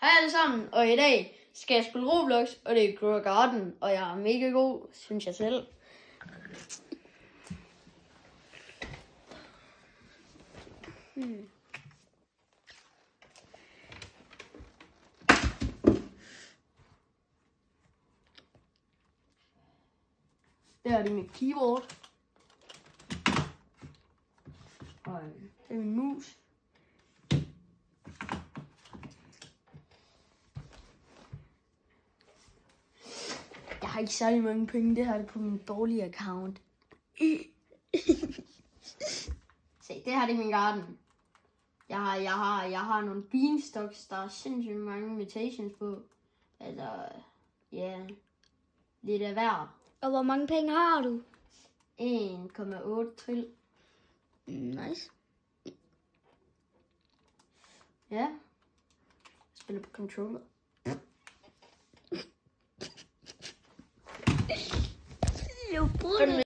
Hej alle sammen, og i dag skal jeg spille Roblox, og det er Grow Garden, og jeg er mega god, synes jeg selv. Der er det mit keyboard. Og det er min mus. Jeg har ikke særlig mange penge. Det her er på min dårlige account. Se, det her er min garden. Jeg har nogle beanstalks, der er sindssygt mange mutations på. Altså, ja, lidt af hver. Og hvor mange penge har du? 1,8 trill. Nice. Ja. Jeg spiller på controller. Jeg bruger det.